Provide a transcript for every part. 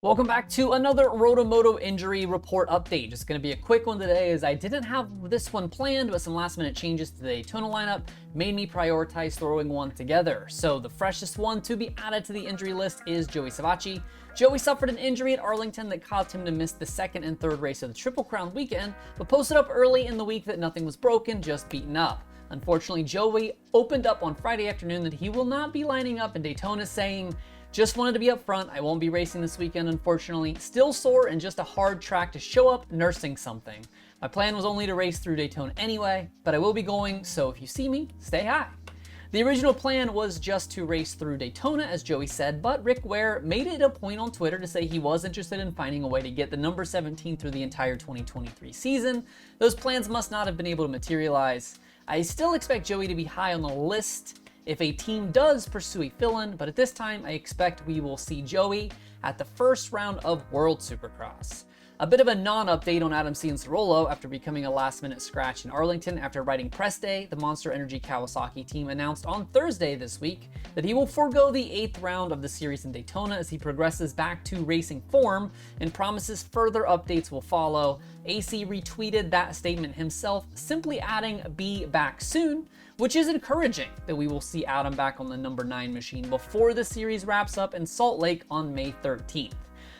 Welcome back to another RotoMoto injury report update. Just going to be a quick one today as I didn't have this one planned, but some last minute changes to the Daytona lineup made me prioritize throwing one together. So the freshest one to be added to the injury list is Joey Savatgy. Joey suffered an injury at Arlington that caused him to miss the second and third race of the Triple Crown weekend, but posted up early in the week that nothing was broken, just beaten up. Unfortunately, Joey opened up on Friday afternoon that he will not be lining up in Daytona, saying, "Just wanted to be up front. I won't be racing this weekend, unfortunately. Still sore and just a hard track to show up nursing something. My plan was only to race through Daytona anyway, but I will be going, so if you see me, stay high." The original plan was just to race through Daytona, as Joey said, but Rick Ware made it a point on Twitter to say he was interested in finding a way to get the number 17 through the entire 2023 season. Those plans must not have been able to materialize. I still expect Joey to be high on the list if a team does pursue a fill-in, but at this time, I expect we will see Joey at the first round of World Supercross. A bit of a non-update on Adam Cianciarulo after becoming a last-minute scratch in Arlington after riding press day. The Monster Energy Kawasaki team announced on Thursday this week that he will forego the 8th round of the series in Daytona as he progresses back to racing form and promises further updates will follow. AC retweeted that statement himself, simply adding "be back soon," which is encouraging that we will see Adam back on the number 9 machine before the series wraps up in Salt Lake on May 13th.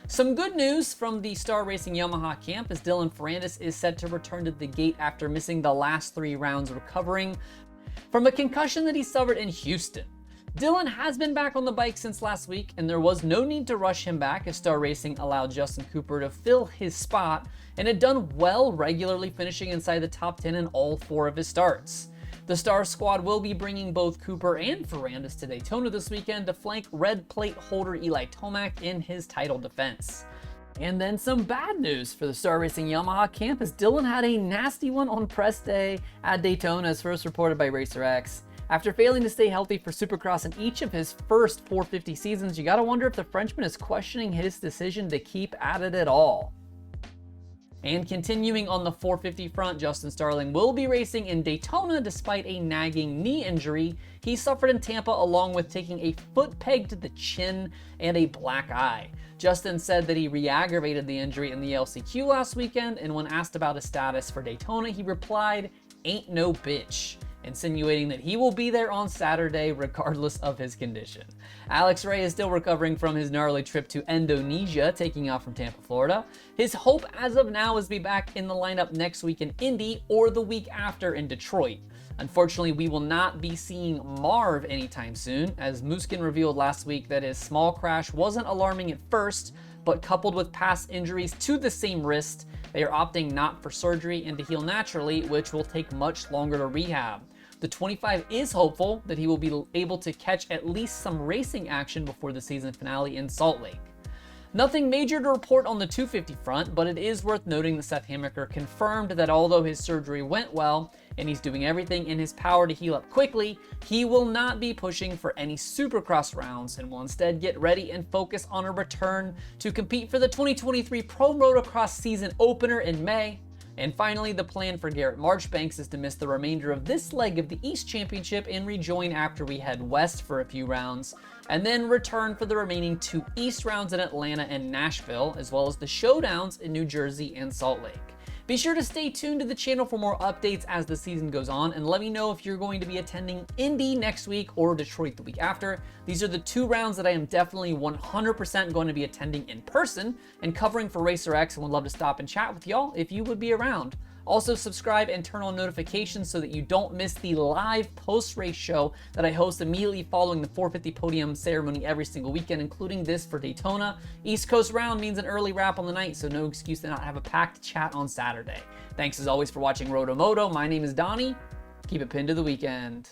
Some good news from the Star Racing Yamaha camp as Dylan Ferrandis is set to return to the gate after missing the last 3 rounds, recovering from a concussion that he suffered in Houston. Dylan has been back on the bike since last week, and there was no need to rush him back as Star Racing allowed Justin Cooper to fill his spot and had done well, regularly finishing inside the top 10 in all 4 of his starts. The Star squad will be bringing both Cooper and Ferrandis to Daytona this weekend to flank red plate holder Eli Tomac in his title defense. And then some bad news for the Star Racing Yamaha camp as Dylan had a nasty one on press day at Daytona, as first reported by RacerX. After failing to stay healthy for Supercross in each of his first 450 seasons, you gotta wonder if the Frenchman is questioning his decision to keep at it at all. And continuing on the 450 front, Justin Starling will be racing in Daytona despite a nagging knee injury he suffered in Tampa, along with taking a foot peg to the chin and a black eye. Justin said that he re-aggravated the injury in the LCQ last weekend, and when asked about his status for Daytona, he replied, "Ain't no bitch," insinuating that he will be there on Saturday regardless of his condition. Alex Ray is still recovering from his gnarly trip to Indonesia, taking off from Tampa, Florida. His hope as of now is to be back in the lineup next week in Indy or the week after in Detroit. Unfortunately, we will not be seeing Marv anytime soon, as Muskin revealed last week that his small crash wasn't alarming at first, but coupled with past injuries to the same wrist, they are opting not for surgery and to heal naturally, which will take much longer to rehab. The 25 is hopeful that he will be able to catch at least some racing action before the season finale in Salt Lake. Nothing major to report on the 250 front, but it is worth noting that Seth Hammaker confirmed that although his surgery went well and he's doing everything in his power to heal up quickly, he will not be pushing for any Supercross rounds and will instead get ready and focus on a return to compete for the 2023 Pro Motocross season opener in May. And finally, the plan for Garrett Marchbanks is to miss the remainder of this leg of the East Championship and rejoin after we head west for a few rounds, and then return for the remaining 2 East rounds in Atlanta and Nashville, as well as the showdowns in New Jersey and Salt Lake. Be sure to stay tuned to the channel for more updates as the season goes on, and let me know if you're going to be attending Indy next week or Detroit the week after. These are the 2 rounds that I am definitely 100% going to be attending in person and covering for RacerX, and would love to stop and chat with y'all if you would be around. Also, subscribe and turn on notifications so that you don't miss the live post-race show that I host immediately following the 450 podium ceremony every single weekend, including this for Daytona. East Coast round means an early wrap on the night, so no excuse to not have a packed chat on Saturday. Thanks as always for watching RotoMoto. My name is Donnie. Keep it pinned to the weekend.